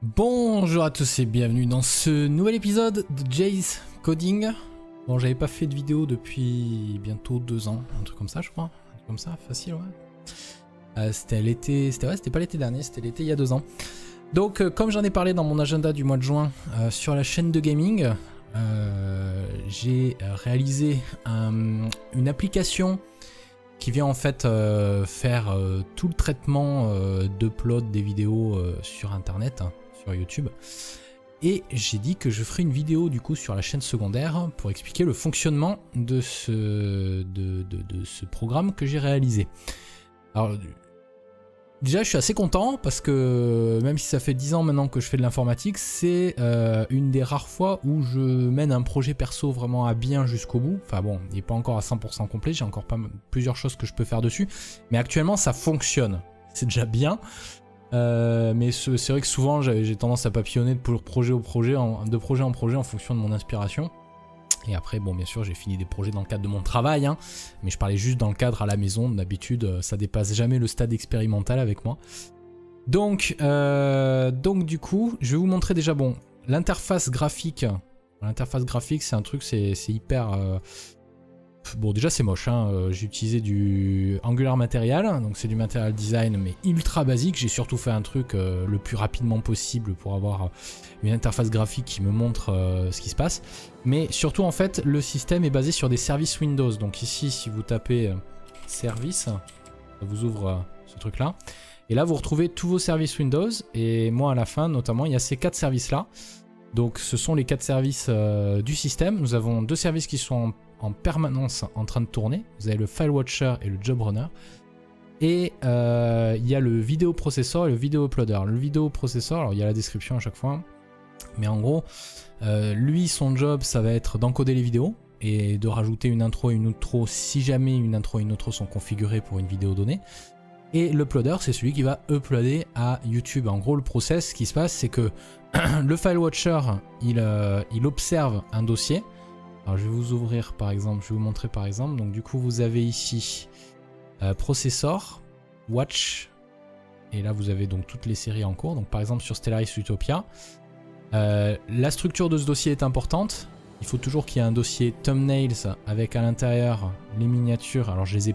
Bonjour à tous et bienvenue dans ce nouvel épisode de Jay's Coding. Bon, j'avais pas fait de vidéo depuis bientôt 2 ans, un truc comme ça je crois, un truc comme ça, facile ouais. C'était l'été, c'était pas l'été dernier, c'était l'été il y a 2 ans. Donc comme j'en ai parlé dans mon agenda du mois de juin sur la chaîne de gaming, j'ai réalisé une application qui vient en fait faire tout le traitement d'upload des vidéos sur internet, sur YouTube. Et j'ai dit que je ferai une vidéo du coup sur la chaîne secondaire pour expliquer le fonctionnement de ce programme que j'ai réalisé. Alors déjà je suis assez content parce que même si ça fait 10 ans maintenant que je fais de l'informatique, c'est une des rares fois où je mène un projet perso vraiment à bien jusqu'au bout. Enfin bon, il n'est pas encore à 100% complet, j'ai encore plusieurs choses que je peux faire dessus. Mais actuellement ça fonctionne, c'est déjà bien. Mais c'est vrai que souvent j'ai tendance à papillonner de projet en projet en fonction de mon inspiration. Et après, bon, bien sûr, j'ai fini des projets dans le cadre de mon travail, hein, mais je parlais juste dans le cadre à la maison. D'habitude, ça dépasse jamais le stade expérimental avec moi. Donc du coup, je vais vous montrer déjà, bon, l'interface graphique. L'interface graphique, c'est un truc, c'est hyper... Bon, déjà, c'est moche, hein. J'ai utilisé du Angular Material, donc c'est du Material Design, mais ultra basique. J'ai surtout fait un truc le plus rapidement possible pour avoir une interface graphique qui me montre ce qui se passe. Mais surtout, en fait, le système est basé sur des services Windows. Donc ici, si vous tapez service, ça vous ouvre ce truc-là. Et là, vous retrouvez tous vos services Windows. Et moi, à la fin, notamment, il y a ces 4 services-là. Donc ce sont les 4 services du système. Nous avons 2 services qui sont en permanence en train de tourner. Vous avez le File Watcher et le Job Runner. Et il y a le Video Processor et le Video Uploader. Le Video Processor, alors il y a la description à chaque fois. Mais en gros, lui, son job, ça va être d'encoder les vidéos et de rajouter une intro et une outro si jamais une intro et une outro sont configurées pour une vidéo donnée. Et l'uploader, c'est celui qui va uploader à YouTube. En gros, le process, ce qui se passe, c'est que le File Watcher, il observe un dossier. Alors, je vais vous ouvrir par exemple, je vais vous montrer par exemple. Donc, du coup, vous avez ici Processor, Watch. Et là, vous avez donc toutes les séries en cours. Donc, par exemple, sur Stellaris Utopia. La structure de ce dossier est importante. Il faut toujours qu'il y ait un dossier thumbnails avec à l'intérieur les miniatures. Alors je les ai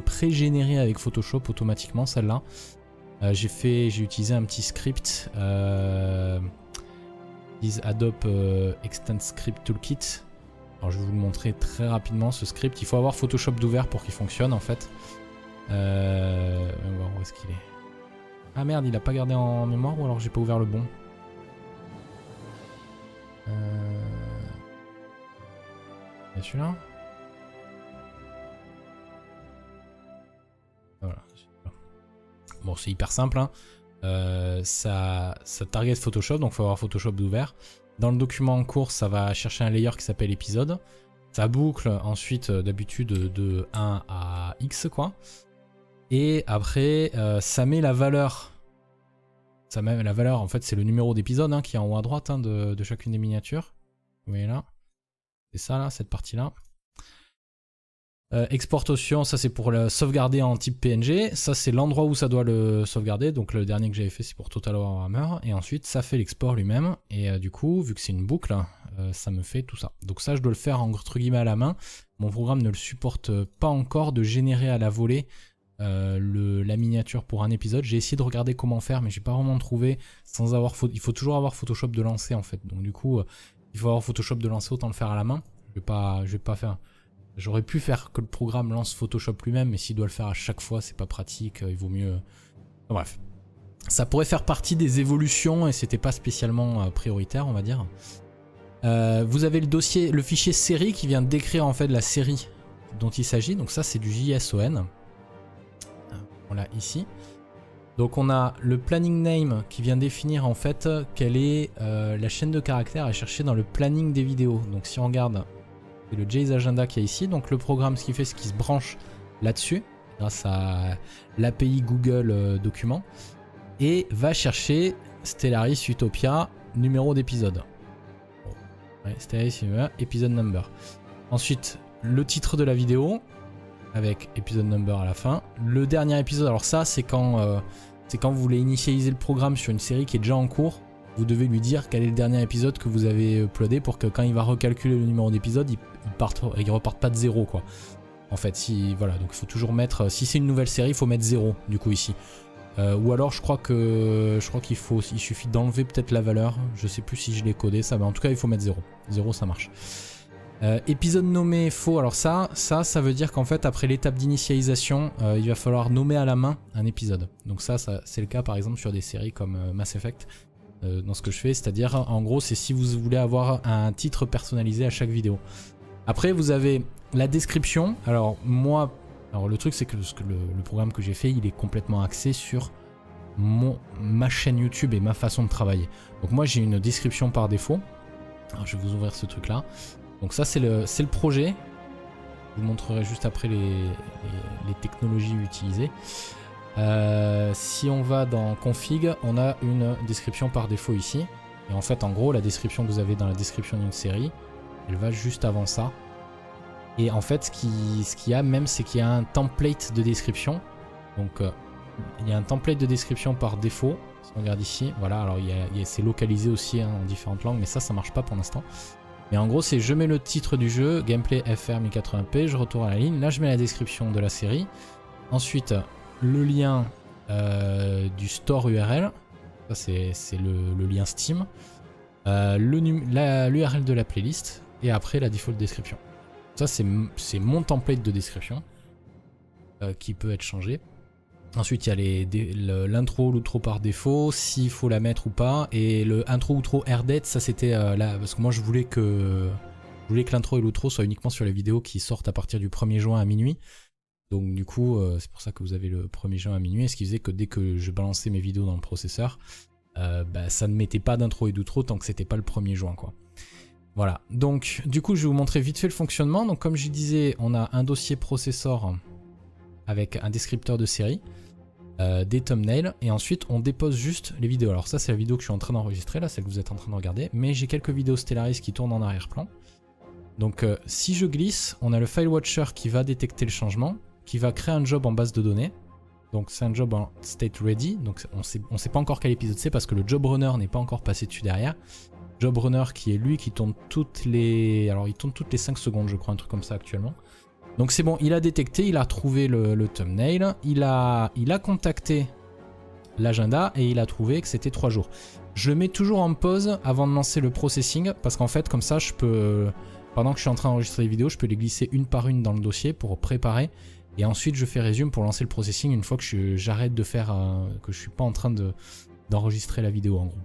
pré-générées avec Photoshop automatiquement, celle-là. J'ai utilisé un petit script. Adobe Extend Script Toolkit. Alors je vais vous le montrer très rapidement ce script. Il faut avoir Photoshop d'ouvert pour qu'il fonctionne en fait. On va voir où est-ce qu'il est. Ah merde, il a pas gardé en mémoire ou alors j'ai pas ouvert le bon. Et celui-là. Voilà. Bon, c'est hyper simple. Hein. Ça target Photoshop, donc il faut avoir Photoshop d'ouvert. Dans le document en cours, ça va chercher un layer qui s'appelle épisode. Ça boucle ensuite d'habitude de 1 à X, quoi. Et après, ça met la valeur. Ça met la valeur, en fait, c'est le numéro d'épisode hein, qui est en haut à droite hein, de chacune des miniatures. Vous voyez là. C'est ça là, cette partie-là. Exportation, ça c'est pour le sauvegarder en type PNG. Ça c'est l'endroit où ça doit le sauvegarder. Donc le dernier que j'avais fait c'est pour Total Warhammer. Et ensuite ça fait l'export lui-même. Et du coup, vu que c'est une boucle, ça me fait tout ça. Donc ça je dois le faire entre guillemets à la main. Mon programme ne le supporte pas encore de générer à la volée la miniature pour un épisode. J'ai essayé de regarder comment faire mais j'ai pas vraiment trouvé sans avoir il faut toujours avoir Photoshop de lancer en fait. Donc du coup il faut avoir Photoshop de lancer, autant le faire à la main. Je vais pas faire. J'aurais pu faire que le programme lance Photoshop lui-même, mais s'il doit le faire à chaque fois, c'est pas pratique. Il vaut mieux. Enfin, bref, ça pourrait faire partie des évolutions et c'était pas spécialement prioritaire, on va dire. Vous avez le fichier série qui vient décrire en fait la série dont il s'agit. Donc ça, c'est du JSON. Voilà ici. Donc on a le planning name qui vient définir en fait quelle est la chaîne de caractères à chercher dans le planning des vidéos. Donc si on regarde, c'est le Jay's Agenda qui est ici. Donc le programme, ce qu'il fait, c'est qu'il se branche là-dessus grâce à l'API Google Documents et va chercher Stellaris Utopia numéro d'épisode. Ouais, Stellaris épisode number. Ensuite le titre de la vidéo avec épisode number à la fin. Le dernier épisode, alors ça c'est quand c'est quand vous voulez initialiser le programme sur une série qui est déjà en cours, vous devez lui dire quel est le dernier épisode que vous avez uploadé pour que quand il va recalculer le numéro d'épisode, il reparte pas de 0 quoi. En fait, voilà, donc il faut toujours mettre, si c'est une nouvelle série, il faut mettre 0 du coup ici. Ou alors je crois qu'il suffit d'enlever peut-être la valeur, je sais plus si je l'ai codé ça, mais en tout cas il faut mettre 0. 0 ça marche. Épisode nommé faux, alors ça veut dire qu'en fait après l'étape d'initialisation, il va falloir nommer à la main un épisode. Donc ça c'est le cas par exemple sur des séries comme Mass Effect, dans ce que je fais, c'est-à-dire en gros c'est si vous voulez avoir un titre personnalisé à chaque vidéo. Après vous avez la description, alors le truc c'est que le programme que j'ai fait il est complètement axé sur ma chaîne YouTube et ma façon de travailler. Donc moi j'ai une description par défaut, alors je vais vous ouvrir ce truc là. Donc ça c'est le projet, je vous montrerai juste après les technologies utilisées. Si on va dans config, on a une description par défaut ici. Et en fait en gros la description que vous avez dans la description d'une série, elle va juste avant ça. Et en fait ce qu'il y a même c'est qu'il y a un template de description. Donc il y a un template de description par défaut. Si on regarde ici, voilà, alors c'est localisé aussi hein, en différentes langues, mais ça marche pas pour l'instant. Mais en gros c'est je mets le titre du jeu, gameplay FR 1080p, je retourne à la ligne, là je mets la description de la série. Ensuite le lien du store URL, ça c'est le lien Steam, l'URL de la playlist et après la default description. Ça c'est mon template de description qui peut être changé. Ensuite il y a l'intro, l'outro par défaut, s'il faut la mettre ou pas, et le intro, outro, airdate, ça c'était là, parce que moi je voulais que l'intro et l'outro soient uniquement sur les vidéos qui sortent à partir du 1er juin à minuit. Donc du coup c'est pour ça que vous avez le 1er juin à minuit, ce qui faisait que dès que je balançais mes vidéos dans le processeur, ça ne mettait pas d'intro et d'outro tant que c'était pas le 1er juin quoi. Voilà, donc du coup je vais vous montrer vite fait le fonctionnement. Donc comme je disais, on a un dossier processor avec un descripteur de série, des thumbnails, et ensuite on dépose juste les vidéos. Alors ça c'est la vidéo que je suis en train d'enregistrer, là celle que vous êtes en train de regarder, mais j'ai quelques vidéos Stellaris qui tournent en arrière-plan. Donc si je glisse, on a le file watcher qui va détecter le changement, qui va créer un job en base de données. Donc c'est un job en state ready, donc on sait pas encore quel épisode c'est parce que le job runner n'est pas encore passé dessus derrière. Job runner qui est lui qui tourne alors il tourne toutes les 5 secondes je crois, un truc comme ça actuellement. Donc c'est bon, il a détecté, il a trouvé le thumbnail, il a contacté l'agenda et il a trouvé que c'était 3 jours. Je le mets toujours en pause avant de lancer le processing parce qu'en fait comme ça je peux, pendant que je suis en train d'enregistrer les vidéos, je peux les glisser une par une dans le dossier pour préparer et ensuite je fais resume pour lancer le processing une fois que j'arrête de faire, que je suis pas en train d'enregistrer la vidéo en gros.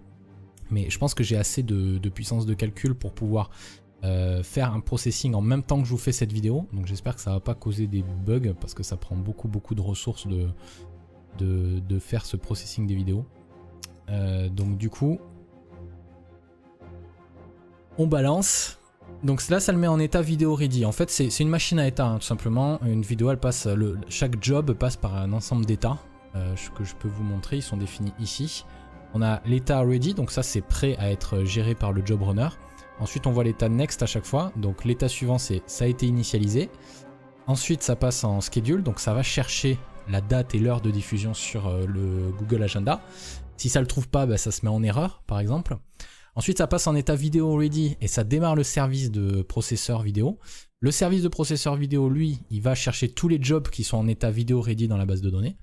Mais je pense que j'ai assez de puissance de calcul pour pouvoir faire un processing en même temps que je vous fais cette vidéo. Donc j'espère que ça va pas causer des bugs parce que ça prend beaucoup de ressources de faire ce processing des vidéos. Donc du coup, on balance. Donc là ça le met en état vidéo ready. En fait c'est une machine à état hein, tout simplement. Une vidéo elle passe, chaque job passe par un ensemble d'états que je peux vous montrer, ils sont définis ici. On a l'état ready, donc ça c'est prêt à être géré par le job runner. Ensuite on voit l'état next à chaque fois, donc l'état suivant c'est ça a été initialisé. Ensuite ça passe en schedule, donc ça va chercher la date et l'heure de diffusion sur le Google Agenda. Si ça le trouve pas, ça se met en erreur par exemple. Ensuite ça passe en état vidéo ready et ça démarre le service de processeur vidéo. Le service de processeur vidéo lui, il va chercher tous les jobs qui sont en état vidéo ready dans la base de données.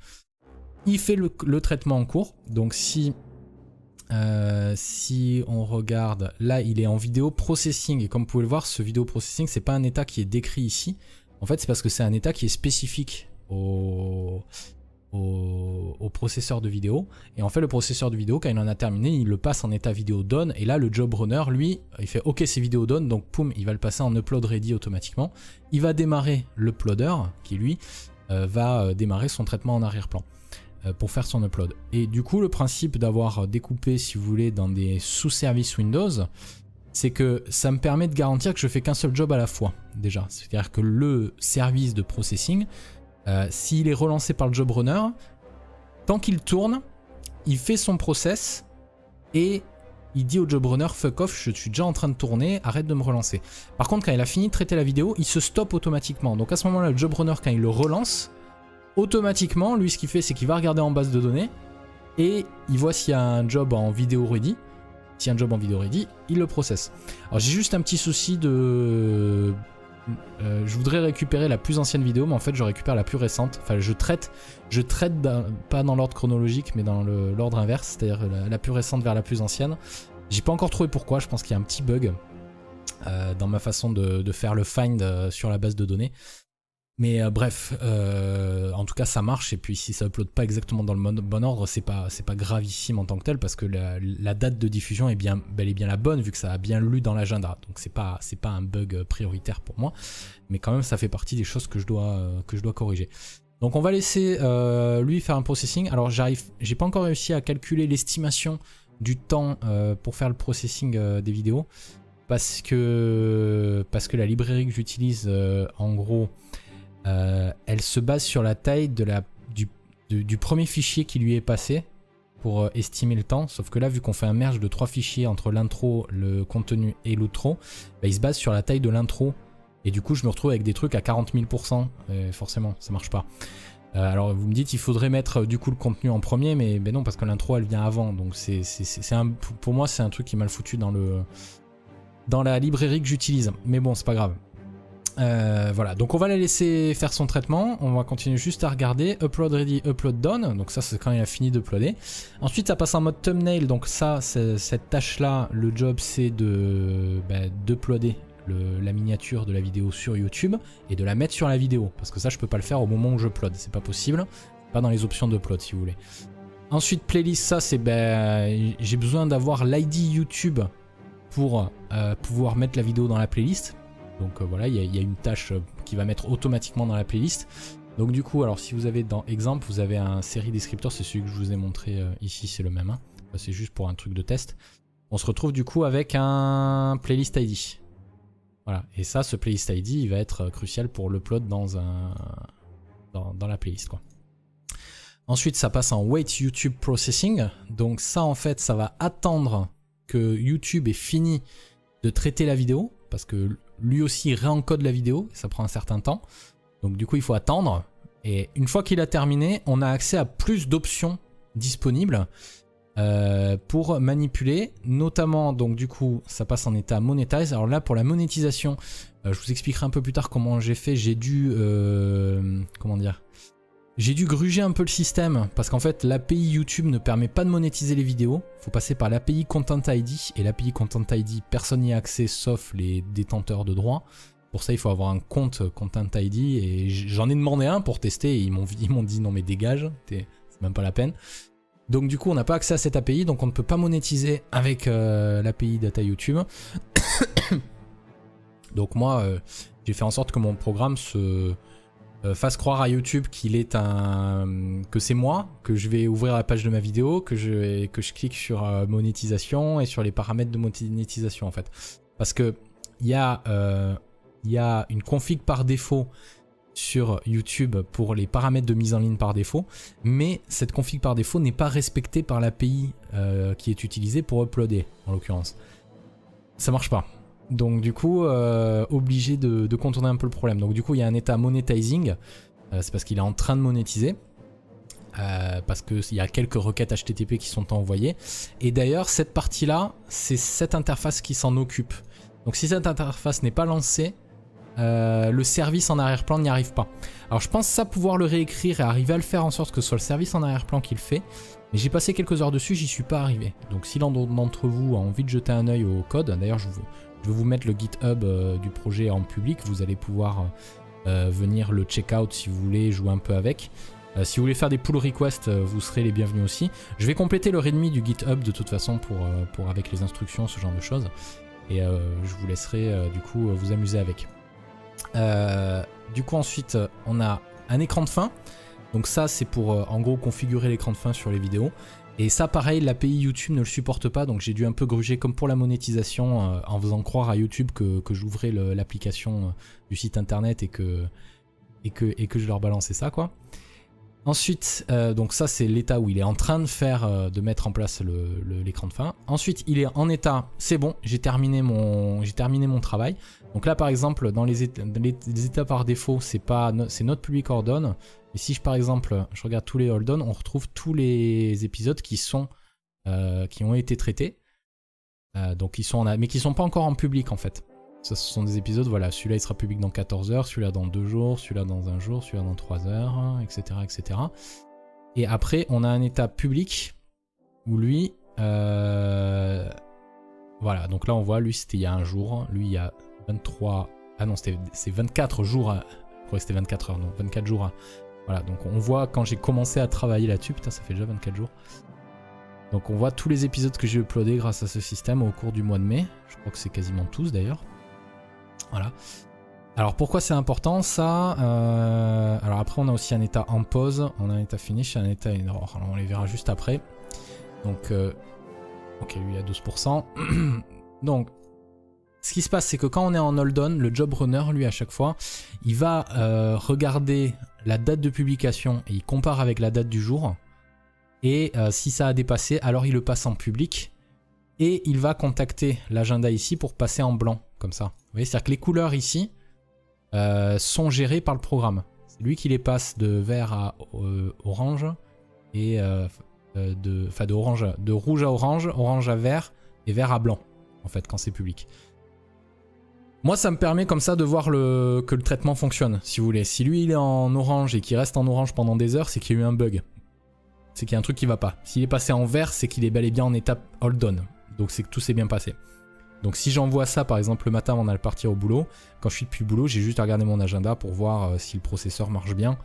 Il fait le traitement en cours, donc si on regarde, là il est en vidéo processing et comme vous pouvez le voir, ce vidéo processing c'est pas un état qui est décrit ici. En fait c'est parce que c'est un état qui est spécifique au processeur de vidéo. Et en fait le processeur de vidéo quand il en a terminé, il le passe en état vidéo done et là le job runner lui il fait ok c'est vidéo done, donc poum il va le passer en upload ready automatiquement. Il va démarrer l'uploader qui lui va démarrer son traitement en arrière-plan pour faire son upload. Et du coup le principe d'avoir découpé si vous voulez dans des sous-services Windows, c'est que ça me permet de garantir que je fais qu'un seul job à la fois déjà. C'est-à-dire que le service de processing, s'il est relancé par le job runner, tant qu'il tourne, il fait son process et il dit au job runner fuck off, je suis déjà en train de tourner, arrête de me relancer. Par contre quand il a fini de traiter la vidéo, il se stoppe automatiquement. Donc à ce moment là le job runner quand il le relance, automatiquement, lui ce qu'il fait c'est qu'il va regarder en base de données et il voit s'il y a un job en vidéo ready. S'il y a un job en vidéo ready, il le processe. Alors j'ai juste un petit souci de... je voudrais récupérer la plus ancienne vidéo, mais en fait je récupère la plus récente. Enfin je traite pas dans l'ordre chronologique, mais dans l'ordre inverse, c'est-à-dire la plus récente vers la plus ancienne. J'ai pas encore trouvé pourquoi, je pense qu'il y a un petit bug dans ma façon de faire le find sur la base de données. Mais bref, en tout cas ça marche, et puis si ça upload pas exactement dans le bon ordre, c'est pas gravissime en tant que tel, parce que la date de diffusion est bien, bel et bien la bonne, vu que ça a bien lu dans l'agenda. Donc c'est pas un bug prioritaire pour moi, mais quand même ça fait partie des choses que je dois corriger. Donc on va laisser lui faire un processing. Alors j'ai pas encore réussi à calculer l'estimation du temps pour faire le processing des vidéos, parce que la librairie que j'utilise en gros, elle se base sur la taille du premier fichier qui lui est passé pour estimer le temps. Sauf que là, vu qu'on fait un merge de 3 fichiers entre l'intro, le contenu et l'outro, bah, il se base sur la taille de l'intro. Et du coup, je me retrouve avec des trucs à 40 000%. Et forcément, ça marche pas. Alors, vous me dites, il faudrait mettre du coup le contenu en premier, mais non, parce que l'intro, elle vient avant. Donc, pour moi, c'est un truc qui est mal foutu dans la librairie que j'utilise. Mais bon, c'est pas grave. Voilà, donc on va la laisser faire son traitement. On va continuer juste à regarder. Upload ready, upload done. Donc ça, c'est quand il a fini d'uploader. Ensuite, ça passe en mode thumbnail. Donc ça, cette tâche-là, le job, c'est d'uploader la miniature de la vidéo sur YouTube et de la mettre sur la vidéo. Parce que ça, je peux pas le faire au moment où je upload. C'est pas possible. Pas dans les options d'upload, si vous voulez. Ensuite, playlist, ça, c'est j'ai besoin d'avoir l'ID YouTube pour pouvoir mettre la vidéo dans la playlist. Donc voilà, il y a une tâche qui va mettre automatiquement dans la playlist. Donc du coup, alors si vous avez dans exemple, vous avez un série descriptor, c'est celui que je vous ai montré ici, c'est le même. Hein. C'est juste pour un truc de test. On se retrouve du coup avec un playlist ID. Voilà, et ça, ce playlist ID, il va être crucial pour l'upload dans la playlist, quoi. Ensuite, ça passe en Wait YouTube Processing. Donc ça, en fait, ça va attendre que YouTube ait fini de traiter la vidéo, parce que lui aussi réencode la vidéo, ça prend un certain temps. Donc du coup, il faut attendre. Et une fois qu'il a terminé, on a accès à plus d'options disponibles pour manipuler. Notamment, donc du coup, ça passe en état monetize. Alors là, pour la monétisation, je vous expliquerai un peu plus tard comment j'ai fait. J'ai dû... comment dire ? J'ai dû gruger un peu le système parce qu'en fait l'API YouTube ne permet pas de monétiser les vidéos. Il faut passer par l'API Content ID et l'API Content ID, personne n'y a accès sauf les détenteurs de droits. Pour ça il faut avoir un compte Content ID et j'en ai demandé un pour tester et ils m'ont dit non mais dégage, c'est même pas la peine. Donc du coup on n'a pas accès à cette API, donc on ne peut pas monétiser avec l'API Data YouTube. Donc moi j'ai fait en sorte que mon programme fasse croire à YouTube que c'est moi, que je vais ouvrir la page de ma vidéo, que je clique sur monétisation et sur les paramètres de monétisation en fait. Parce que il y a une config par défaut sur YouTube pour les paramètres de mise en ligne par défaut, mais cette config par défaut n'est pas respectée par l'API qui est utilisée pour uploader en l'occurrence. Ça marche pas. Donc du coup, obligé de contourner un peu le problème. Donc du coup, il y a un état monetizing, c'est parce qu'il est en train de monétiser, parce qu'il y a quelques requêtes HTTP qui sont envoyées. Et d'ailleurs, cette partie-là, c'est cette interface qui s'en occupe. Donc si cette interface n'est pas lancée, le service en arrière-plan n'y arrive pas. Alors je pense ça pouvoir le réécrire et arriver à le faire en sorte que ce soit le service en arrière-plan qui le fait. Mais j'ai passé quelques heures dessus, j'y suis pas arrivé. Donc si l'un d'entre vous a envie de jeter un œil au code, d'ailleurs je vais vous mettre le GitHub du projet en public, vous allez pouvoir venir le check out si vous voulez jouer un peu avec. Si vous voulez faire des pull requests, vous serez les bienvenus aussi. Je vais compléter le readme du GitHub de toute façon pour avec les instructions, ce genre de choses. Et je vous laisserai du coup vous amuser avec. Du coup ensuite on a un écran de fin. Donc ça c'est pour en gros configurer l'écran de fin sur les vidéos. Et ça pareil, l'API YouTube ne le supporte pas, donc j'ai dû un peu gruger comme pour la monétisation en faisant croire à YouTube que j'ouvrais l'application du site internet et que je leur balançais ça quoi. Ensuite, donc ça c'est l'état où il est en train de mettre en place l'écran de fin. Ensuite il est en état, c'est bon, j'ai terminé mon travail. Donc là par exemple dans les états par défaut c'est Not Public or Done. Et si par exemple, je regarde tous les hold-on, on retrouve tous les épisodes qui ont été traités. Donc mais qui sont pas encore en public en fait. Ce sont des épisodes, voilà, celui-là il sera public dans 14 heures, celui-là dans 2 jours, celui-là dans 1 jour, celui-là dans 3 heures, etc., etc. Et après, on a un état public où lui, voilà, donc là on voit, lui c'était il y a 1 jour, lui il y a 23, ah non c'est 24 jours, je crois que c'était 24 heures, non, 24 jours, voilà, donc on voit quand j'ai commencé à travailler là-dessus, putain ça fait déjà 24 jours. Donc on voit tous les épisodes que j'ai uploadés grâce à ce système au cours du mois de mai. Je crois que c'est quasiment tous d'ailleurs. Voilà. Alors pourquoi c'est important ça alors après on a aussi un état en pause, on a un état finish et un état error. Alors on les verra juste après. Donc ok lui il a 12%. Donc ce qui se passe c'est que quand on est en hold on, le job runner lui à chaque fois, il va regarder la date de publication et il compare avec la date du jour. Et si ça a dépassé, alors il le passe en public. Et il va contacter l'agenda ici pour passer en blanc, comme ça. Vous voyez, c'est-à-dire que les couleurs ici sont gérées par le programme. C'est lui qui les passe de vert à orange. Et de rouge à orange, orange à vert et vert à blanc, en fait, quand c'est public. Moi, ça me permet comme ça de voir que le traitement fonctionne, si vous voulez. Si lui, il est en orange et qu'il reste en orange pendant des heures, c'est qu'il y a eu un bug. C'est qu'il y a un truc qui va pas. S'il est passé en vert, c'est qu'il est bel et bien en étape hold on. Donc c'est que tout s'est bien passé. Donc si j'envoie ça par exemple le matin avant d'aller partir au boulot, quand je suis depuis le boulot, j'ai juste à regarder mon agenda pour voir si le processeur marche bien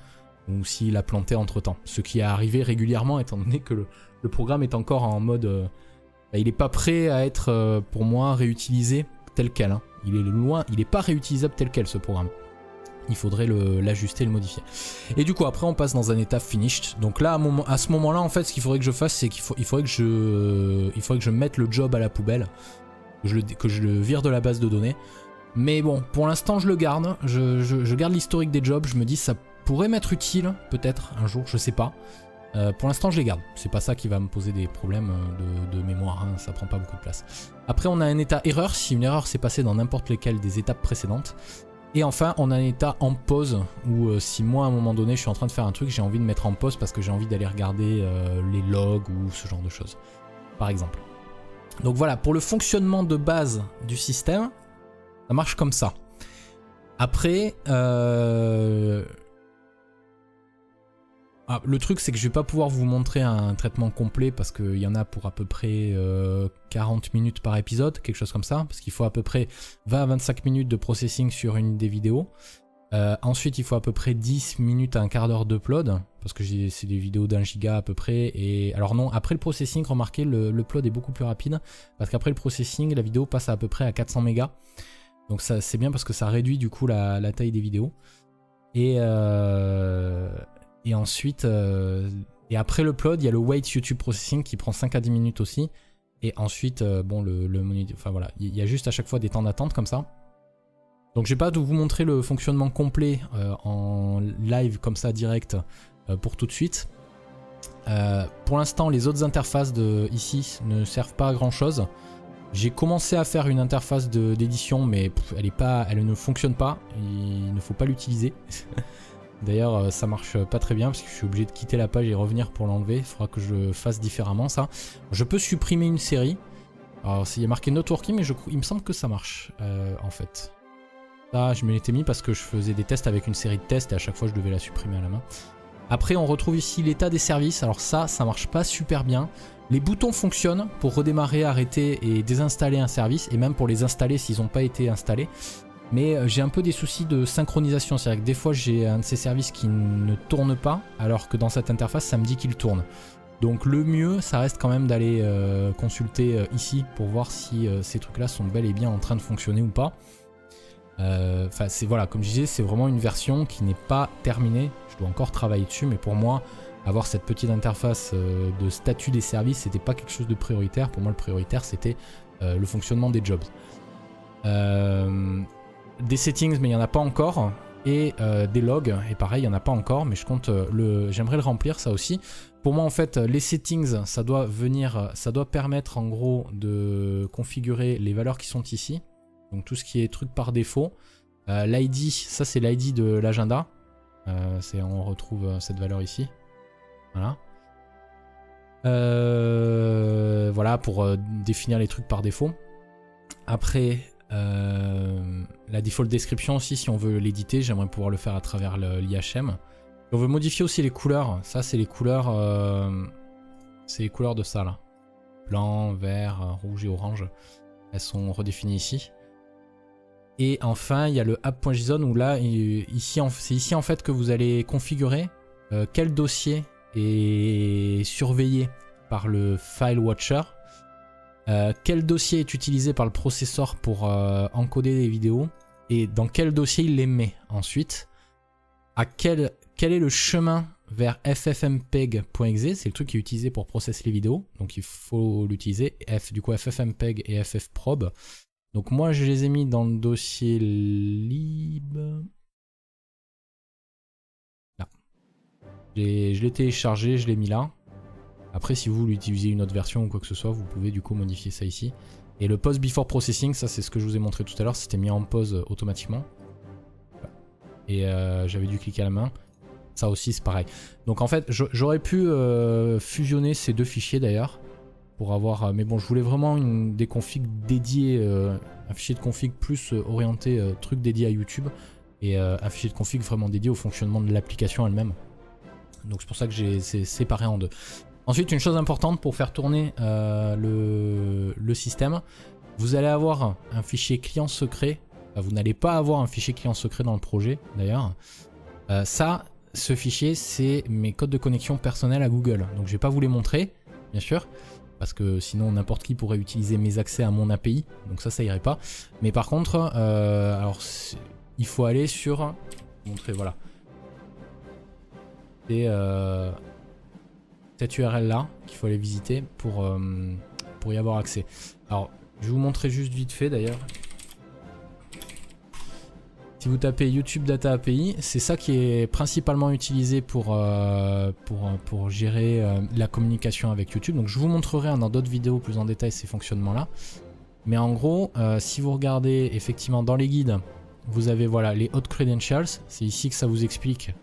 ou s'il a planté entre temps. Ce qui est arrivé régulièrement étant donné que le programme est encore en mode... il est pas prêt à être pour moi réutilisé tel quel. Hein. Il est loin, il est pas réutilisable tel quel ce programme. Il faudrait l'ajuster et le modifier. Et du coup après on passe dans un état finished. Donc là à ce moment là en fait ce qu'il faudrait que je fasse c'est qu'il faudrait que je mette le job à la poubelle. Que je le vire de la base de données. Mais bon pour l'instant je le garde. Je garde l'historique des jobs. Je me dis ça pourrait m'être utile peut-être un jour, je sais pas. Pour l'instant je les garde. C'est pas ça qui va me poser des problèmes de mémoire, hein. Ça prend pas beaucoup de place. Après on a un état erreur si une erreur s'est passée dans n'importe lesquelles des étapes précédentes. Et enfin, on a un état en pause où si moi à un moment donné je suis en train de faire un truc, j'ai envie de mettre en pause parce que j'ai envie d'aller regarder les logs ou ce genre de choses, par exemple. Donc voilà, pour le fonctionnement de base du système, ça marche comme ça. Après, le truc c'est que je vais pas pouvoir vous montrer un traitement complet parce qu'il y en a pour à peu près 40 minutes par épisode, quelque chose comme ça, parce qu'il faut à peu près 20 à 25 minutes de processing sur une des vidéos. Ensuite il faut à peu près 10 minutes à un quart d'heure d'upload, parce que c'est des vidéos d'1 giga à peu près. Et alors non, après le processing, remarquez, l'upload est beaucoup plus rapide, parce qu'après le processing, la vidéo passe à peu près à 400 mégas. Donc ça c'est bien parce que ça réduit du coup la taille des vidéos. Et ensuite, et après l'upload, il y a le wait YouTube processing qui prend 5 à 10 minutes aussi. Et ensuite, bon, enfin voilà, il y a juste à chaque fois des temps d'attente comme ça. Donc je vais pas vous montrer le fonctionnement complet en live comme ça direct pour tout de suite. Pour l'instant, les autres interfaces ici ne servent pas à grand chose. J'ai commencé à faire une interface d'édition, mais elle ne fonctionne pas. Il ne faut pas l'utiliser. D'ailleurs ça marche pas très bien parce que je suis obligé de quitter la page et revenir pour l'enlever. Il faudra que je fasse différemment ça. Je peux supprimer une série. Alors il y a marqué not working mais il me semble que ça marche en fait. Ça je me l'étais mis parce que je faisais des tests avec une série de tests et à chaque fois je devais la supprimer à la main. Après on retrouve ici l'état des services. Alors ça marche pas super bien. Les boutons fonctionnent pour redémarrer, arrêter et désinstaller un service et même pour les installer s'ils n'ont pas été installés. Mais j'ai un peu des soucis de synchronisation, c'est-à-dire que des fois j'ai un de ces services qui ne tourne pas, alors que dans cette interface ça me dit qu'il tourne. Donc le mieux ça reste quand même d'aller consulter ici pour voir si ces trucs-là sont bel et bien en train de fonctionner ou pas. Enfin voilà, comme je disais, c'est vraiment une version qui n'est pas terminée, je dois encore travailler dessus, mais pour moi, avoir cette petite interface de statut des services, c'était pas quelque chose de prioritaire. Pour moi le prioritaire c'était le fonctionnement des jobs. Des settings mais il n'y en a pas encore et des logs et pareil il n'y en a pas encore mais je compte j'aimerais le remplir ça aussi. Pour moi en fait les settings ça doit permettre en gros de configurer les valeurs qui sont ici, donc tout ce qui est truc par défaut. L'ID, ça c'est l'ID de l'agenda On retrouve cette valeur ici. Voilà. Voilà pour définir les trucs par défaut. Après, la default description aussi, si on veut l'éditer, j'aimerais pouvoir le faire à travers l'IHM. On veut modifier aussi les couleurs. Ça, c'est les couleurs de ça là. Blanc, vert, rouge et orange. Elles sont redéfinies ici. Et enfin, il y a le app.json où là, c'est ici en fait que vous allez configurer quel dossier est surveillé par le file watcher, quel dossier est utilisé par le processeur pour encoder des vidéos et dans quel dossier il les met ensuite, quel est le chemin vers ffmpeg.exe, c'est le truc qui est utilisé pour processer les vidéos, donc il faut l'utiliser, du coup ffmpeg et ffprod. Donc moi je les ai mis dans le dossier lib. Là. Je l'ai téléchargé, je l'ai mis là. Après si vous voulez utiliser une autre version ou quoi que ce soit, vous pouvez du coup modifier ça ici. Et le pause before processing, ça c'est ce que je vous ai montré tout à l'heure, c'était mis en pause automatiquement. Et j'avais dû cliquer à la main. Ça aussi c'est pareil. Donc en fait j'aurais pu fusionner ces deux fichiers d'ailleurs. Pour avoir, mais bon je voulais vraiment des configs dédiés, un fichier de config plus orienté truc dédié à YouTube et un fichier de config vraiment dédié au fonctionnement de l'application elle-même. Donc c'est pour ça que j'ai séparé en deux. Ensuite une chose importante pour faire tourner le système, vous allez avoir un fichier client secret, vous n'allez pas avoir un fichier client secret dans le projet d'ailleurs. Ce fichier c'est mes codes de connexion personnels à Google, donc je vais pas vous les montrer bien sûr. Parce que sinon n'importe qui pourrait utiliser mes accès à mon API, donc ça irait pas. Mais par contre, alors il faut aller sur, montrer voilà, et cette URL là qu'il faut aller visiter pour y avoir accès. Alors je vais vous montrer juste vite fait d'ailleurs. Si vous tapez YouTube Data API, c'est ça qui est principalement utilisé pour gérer la communication avec YouTube. Donc je vous montrerai dans d'autres vidéos plus en détail ces fonctionnements-là. Mais en gros, si vous regardez effectivement dans les guides, vous avez voilà les hot credentials. C'est ici que ça vous explique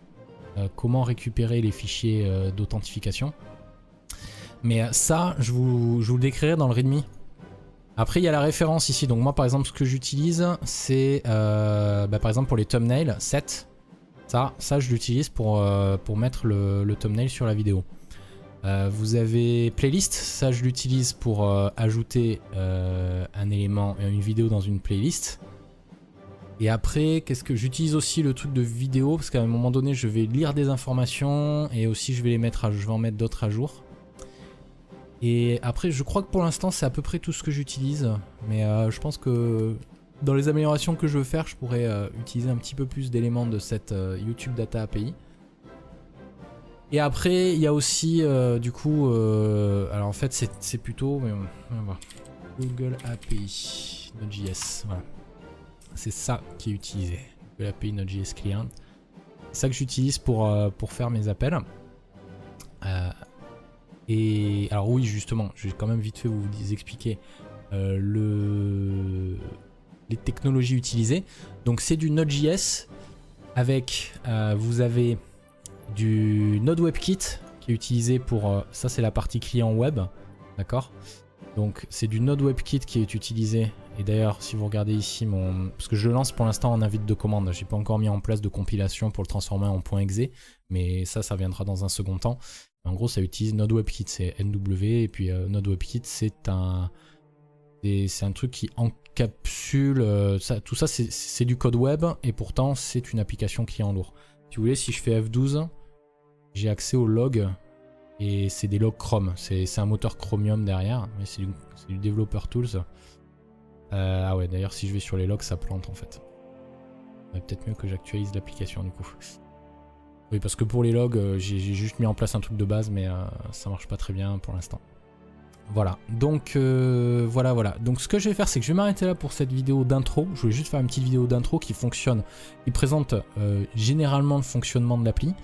comment récupérer les fichiers d'authentification. Mais ça, je vous le décrirai dans le README. Après il y a la référence ici, donc moi par exemple ce que j'utilise c'est par exemple pour les thumbnails, set, ça je l'utilise pour mettre le thumbnail sur la vidéo. Vous avez playlist, ça je l'utilise pour ajouter un élément, une vidéo dans une playlist. Et après qu'est-ce que j'utilise aussi le truc de vidéo parce qu'à un moment donné je vais lire des informations et aussi je vais en mettre d'autres à jour. Et après, je crois que pour l'instant, c'est à peu près tout ce que j'utilise. Mais je pense que dans les améliorations que je veux faire, je pourrais utiliser un petit peu plus d'éléments de cette YouTube Data API. Et après, il y a aussi, du coup, alors en fait, c'est plutôt, on va voir, Google API Node.js. Voilà. C'est ça qui est utilisé. Google API Node.js Client. C'est ça que j'utilise pour faire mes appels. Et alors oui justement, je vais quand même vite fait vous expliquer les technologies utilisées. Donc c'est du Node.js avec, vous avez du Node WebKit qui est utilisé pour, ça c'est la partie client web, d'accord. Donc c'est du Node WebKit qui est utilisé, et d'ailleurs si vous regardez ici parce que je le lance pour l'instant en invite de commande, j'ai pas encore mis en place de compilation pour le transformer en .exe, mais ça viendra dans un second temps. En gros, ça utilise Node WebKit, c'est NW, et puis Node WebKit, c'est un truc qui encapsule, tout ça c'est du code web, et pourtant c'est une application client lourd. Si vous voulez, si je fais F12, j'ai accès aux logs, et c'est des logs Chrome, c'est un moteur Chromium derrière, mais c'est du Developer Tools. Ah ouais, d'ailleurs si je vais sur les logs, ça plante en fait. Peut-être mieux que j'actualise l'application du coup. Oui, parce que pour les logs, j'ai juste mis en place un truc de base, mais ça marche pas très bien pour l'instant. Voilà, donc voilà. Donc ce que je vais faire, c'est que je vais m'arrêter là pour cette vidéo d'intro. Je voulais juste faire une petite vidéo d'intro qui présente généralement le fonctionnement de l'appli.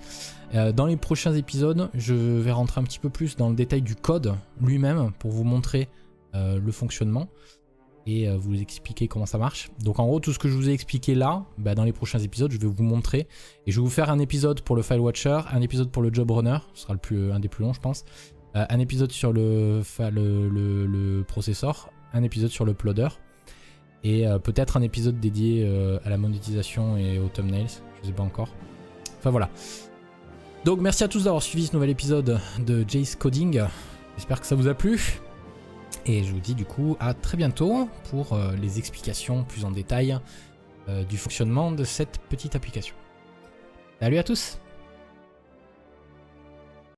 Dans les prochains épisodes, je vais rentrer un petit peu plus dans le détail du code lui-même pour vous montrer le fonctionnement. et vous expliquer comment ça marche. Donc en gros, tout ce que je vous ai expliqué là, bah, dans les prochains épisodes, je vais vous montrer. Et je vais vous faire un épisode pour le File Watcher, un épisode pour le Job Runner, ce sera un des plus longs je pense. Un épisode sur le processor, un épisode sur le Ploder. Et peut-être un épisode dédié à la monétisation et aux thumbnails, je sais pas encore. Enfin voilà. Donc merci à tous d'avoir suivi ce nouvel épisode de Jay's Coding. J'espère que ça vous a plu. Et je vous dis du coup à très bientôt pour les explications plus en détail du fonctionnement de cette petite application. Salut à tous!